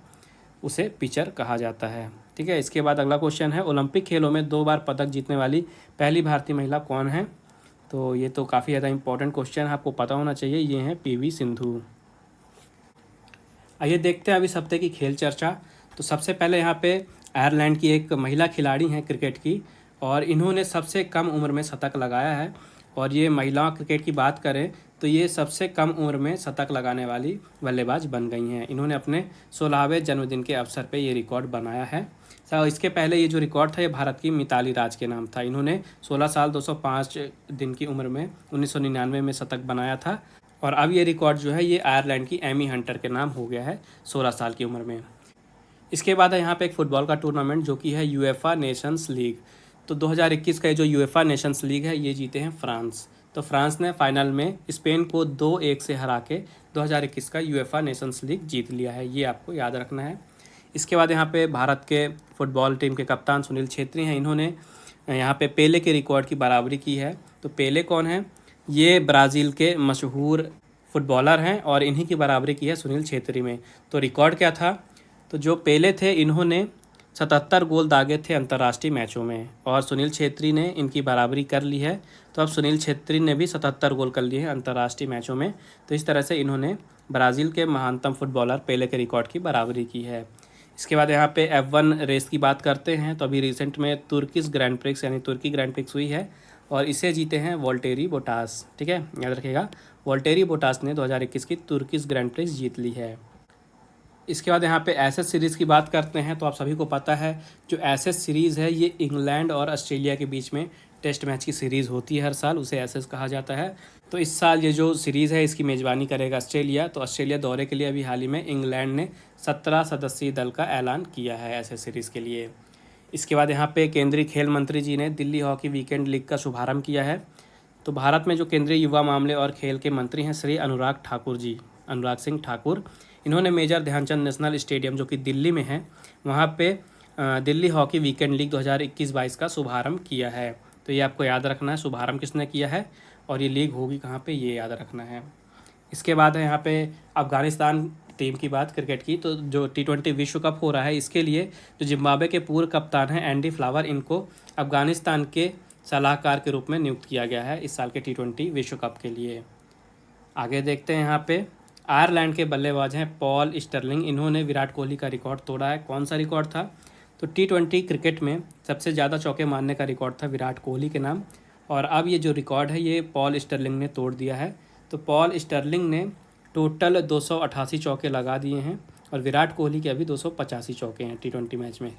उसे पिचर कहा जाता है। ठीक है, इसके बाद अगला क्वेश्चन है, ओलंपिक खेलों में 2 बार पदक जीतने वाली पहली भारतीय महिला कौन है, तो ये तो काफ़ी ज़्यादा इंपॉर्टेंट क्वेश्चन है, आपको पता होना चाहिए। ये हैं PV सिंधु। आइए देखते हैं अब इस हफ्ते की खेल चर्चा। तो सबसे पहले यहाँ पे आयरलैंड की एक महिला खिलाड़ी हैं क्रिकेट की, और इन्होंने सबसे कम उम्र में शतक लगाया है। और ये महिला क्रिकेट की बात करें तो ये सबसे कम उम्र में शतक लगाने वाली बल्लेबाज बन गई हैं। इन्होंने अपने 16वें जन्मदिन के अवसर पे ये रिकॉर्ड बनाया है। इसके पहले ये जो रिकॉर्ड था ये भारत की मिताली राज के नाम था। इन्होंने 16 साल 205 दिन की उम्र में 1999 में शतक बनाया था, और अब ये रिकॉर्ड जो है ये आयरलैंड की एमी हंटर के नाम हो गया है 16 साल की उम्र में। इसके बाद है यहाँ पे एक फ़ुटबॉल का टूर्नामेंट जो कि है यूएफा नेशंस लीग। तो 2021 का ये जो यूएफा नेशंस लीग है ये जीते हैं फ्रांस। तो फ्रांस ने फाइनल में स्पेन को 2-1 से हरा के 2021 का यूएफा नेशंस लीग जीत लिया है, ये आपको याद रखना है। इसके बाद यहाँ पे भारत के फुटबॉल टीम के कप्तान सुनील छेत्री हैं। इन्होंने यहाँ पे पेले के रिकॉर्ड की बराबरी की है। तो पेले कौन है? ये ब्राज़ील के मशहूर फुटबॉलर हैं और इन्हीं की बराबरी की है सुनील छेत्री में। तो रिकॉर्ड क्या था? तो जो पेले थे इन्होंने 77 गोल दागे थे अंतर्राष्ट्रीय मैचों में, और सुनील छेत्री ने इनकी बराबरी कर ली है। तो अब सुनील छेत्री ने भी 77 गोल कर लिए हैं अंतर्राष्ट्रीय मैचों में। तो इस तरह से इन्होंने ब्राज़ील के महानतम फुटबॉलर पेले के रिकॉर्ड की बराबरी की है। इसके बाद यहाँ पे F1 रेस की बात करते हैं। तो अभी रिसेंट में तुर्किश ग्रैंड प्रिक्स यानी तुर्की ग्रैंड प्रिक्स हुई है, और इसे जीते हैं वोल्टेरी बोटास। ठीक है, याद रखिएगा, वोल्टेरी बोटास ने 2021 की तुर्किश ग्रैंड प्रिक्स जीत ली है। इसके बाद यहाँ पे एशेज सीरीज़ की बात करते हैं। तो आप सभी को पता है जो एशेज सीरीज़ है ये इंग्लैंड और ऑस्ट्रेलिया के बीच में टेस्ट मैच की सीरीज़ होती है हर साल, उसे एशेज कहा जाता है। तो इस साल ये जो सीरीज़ है इसकी मेज़बानी करेगा ऑस्ट्रेलिया। तो ऑस्ट्रेलिया दौरे के लिए अभी हाल ही में इंग्लैंड ने 17 सदस्यीय दल का ऐलान किया है एशेज सीरीज़ के लिए। इसके बाद यहाँ पे केंद्रीय खेल मंत्री जी ने दिल्ली हॉकी वीकेंड लीग का शुभारंभ किया है। तो भारत में जो केंद्रीय युवा मामले और खेल के मंत्री हैं श्री अनुराग सिंह ठाकुर, इन्होंने मेजर ध्यानचंद नेशनल स्टेडियम जो कि दिल्ली में है वहाँ पे दिल्ली हॉकी वीकेंड लीग 2021-22 का शुभारंभ किया है। तो ये आपको याद रखना है शुभारंभ किसने किया है और ये लीग होगी कहाँ पे, ये याद रखना है। इसके बाद है यहाँ पे अफगानिस्तान टीम की बात क्रिकेट की। तो जो T20 विश्व कप हो रहा है इसके लिए जो जिम्बाब्वे के पूर्व कप्तान हैं एंडी फ्लावर, इनको अफगानिस्तान के सलाहकार के रूप में नियुक्त किया गया है इस साल के T20 विश्व कप के लिए। आगे देखते हैं यहाँ पे आयरलैंड के बल्लेबाज हैं पॉल स्टर्लिंग। इन्होंने विराट कोहली का रिकॉर्ड तोड़ा है। कौन सा रिकॉर्ड था? तो T20 क्रिकेट में सबसे ज़्यादा चौके मारने का रिकॉर्ड था विराट कोहली के नाम, और अब ये जो रिकॉर्ड है ये पॉल स्टर्लिंग ने तोड़ दिया है। तो पॉल स्टर्लिंग ने टोटल 288 चौके लगा दिए हैं, और विराट कोहली के अभी 285 चौके हैं T20 मैच में।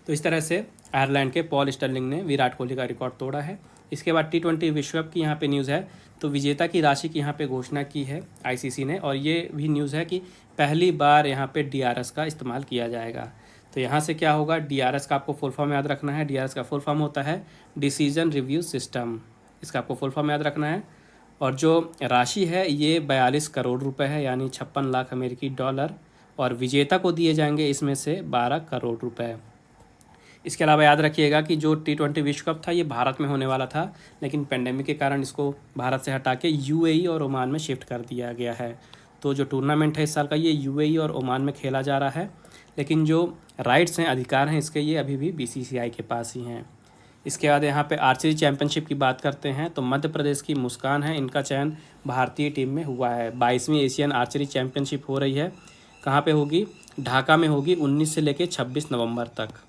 तो इस तरह से आयरलैंड के पॉल स्टर्लिंग ने विराट कोहली का रिकॉर्ड तोड़ा है। इसके बाद T20 विश्व कप की यहाँ पे न्यूज़ है। तो विजेता की राशि की यहाँ पे घोषणा की है ICC ने, और ये भी न्यूज़ है कि पहली बार यहाँ पे DRS का इस्तेमाल किया जाएगा। तो यहाँ से क्या होगा, DRS का आपको फुल फॉर्म याद रखना है। DRS का फुल फॉर्म होता है डिसीजन रिव्यू सिस्टम, इसका आपको फुल फॉर्म याद रखना है। और जो राशि है ये 42 करोड़ रुपए है, यानी 56 लाख अमेरिकी डॉलर, और विजेता को दिए जाएंगे इसमें से 12 करोड़ रुपए। इसके अलावा याद रखिएगा कि जो T20 विश्व कप था ये भारत में होने वाला था, लेकिन पेंडेमिक के कारण इसको भारत से हटा के UAE और ओमान में शिफ्ट कर दिया गया है। तो जो टूर्नामेंट है इस साल का ये UAE और ओमान में खेला जा रहा है, लेकिन जो राइट्स हैं, अधिकार हैं इसके, ये अभी भी BCCI के पास ही हैं। इसके बाद यहाँ पे आर्चरी चैंपियनशिप की बात करते हैं। तो मध्य प्रदेश की मुस्कान है, इनका चयन भारतीय टीम में हुआ है। 22वीं एशियन आर्चरी चैंपियनशिप हो रही है, कहाँ पे होगी? ढाका में होगी 19 से लेकर 26 नवंबर तक।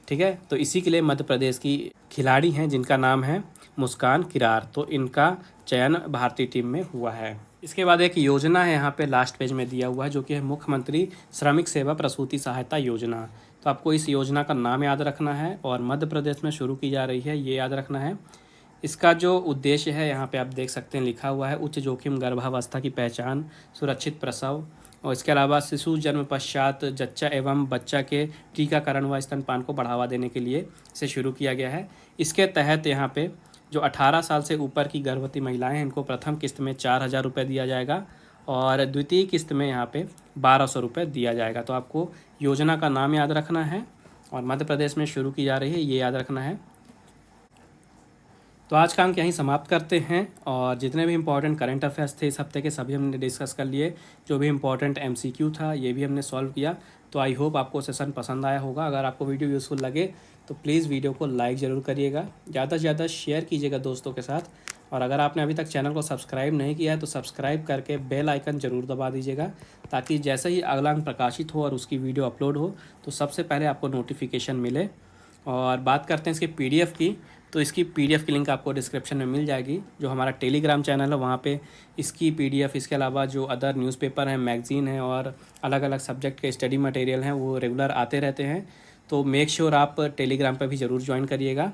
ठीक है, तो इसी के लिए मध्य प्रदेश की खिलाड़ी हैं जिनका नाम है मुस्कान किरार, तो इनका चयन भारतीय टीम में हुआ है। इसके बाद एक योजना है यहाँ पे लास्ट पेज में दिया हुआ है जो कि है मुख्यमंत्री श्रमिक सेवा प्रसूति सहायता योजना। तो आपको इस योजना का नाम याद रखना है और मध्य प्रदेश में शुरू की जा रही है, ये याद रखना है। इसका जो उद्देश्य है यहाँ पे आप देख सकते हैं लिखा हुआ है उच्च जोखिम गर्भावस्था की पहचान, सुरक्षित प्रसव, और इसके अलावा शिशु जन्म पश्चात जच्चा एवं बच्चा के टीकाकरण व स्तनपान को बढ़ावा देने के लिए इसे शुरू किया गया है। इसके तहत यहाँ पे जो 18 साल से ऊपर की गर्भवती महिलाएं हैं इनको प्रथम किस्त में 4,000 रुपये दिया जाएगा और द्वितीय किस्त में यहाँ पे 1,200 रुपये दिया जाएगा। तो आपको योजना का नाम याद रखना है और मध्य प्रदेश में शुरू की जा रही है, ये याद रखना है। तो आज का अंक यहीं समाप्त करते हैं और जितने भी इंपॉर्टेंट करंट अफेयर्स थे इस हफ्ते के सभी हमने डिस्कस कर लिए। जो भी इंपॉर्टेंट MCQ था ये भी हमने सॉल्व किया। तो आई होप आपको सेशन पसंद आया होगा। अगर आपको वीडियो यूज़फुल लगे तो प्लीज़ वीडियो को लाइक ज़रूर करिएगा, ज़्यादा से ज़्यादा शेयर कीजिएगा दोस्तों के साथ और अगर आपने अभी तक चैनल को सब्सक्राइब नहीं किया है तो सब्सक्राइब करके बेल आइकन ज़रूर दबा दीजिएगा, ताकि जैसे ही अगला अंक प्रकाशित हो और उसकी वीडियो अपलोड हो तो सबसे पहले आपको नोटिफिकेशन मिले। और बात करते हैं इसकी पीडीएफ की, तो इसकी पीडीएफ की लिंक आपको डिस्क्रिप्शन में मिल जाएगी। जो हमारा टेलीग्राम चैनल है वहाँ पे इसकी पीडीएफ, इसके अलावा जो अदर न्यूज़पेपर हैं, मैगज़ीन हैं और अलग अलग सब्जेक्ट के स्टडी मटेरियल हैं वो रेगुलर आते रहते हैं। तो मेक श्योर आप टेलीग्राम पे भी ज़रूर ज्वाइन करिएगा।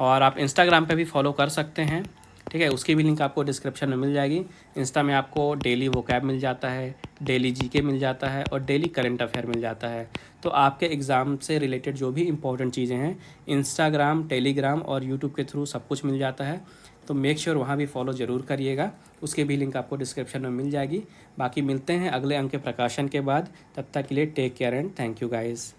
और आप इंस्टाग्राम पे भी फॉलो कर सकते हैं, ठीक है, उसकी भी लिंक आपको डिस्क्रिप्शन में मिल जाएगी। इंस्टा में आपको डेली वोकैब मिल जाता है, डेली जीके मिल जाता है और डेली करंट अफेयर मिल जाता है। तो आपके एग्ज़ाम से रिलेटेड जो भी इंपॉर्टेंट चीज़ें हैं इंस्टाग्राम, टेलीग्राम और यूट्यूब के थ्रू सब कुछ मिल जाता है। तो मेक श्योर वहाँ भी फॉलो ज़रूर करिएगा, उसके भी लिंक आपको डिस्क्रिप्शन में मिल जाएगी। बाकी मिलते हैं अगले अंक के प्रकाशन के बाद, तब तक के लिए take care and thank you guys.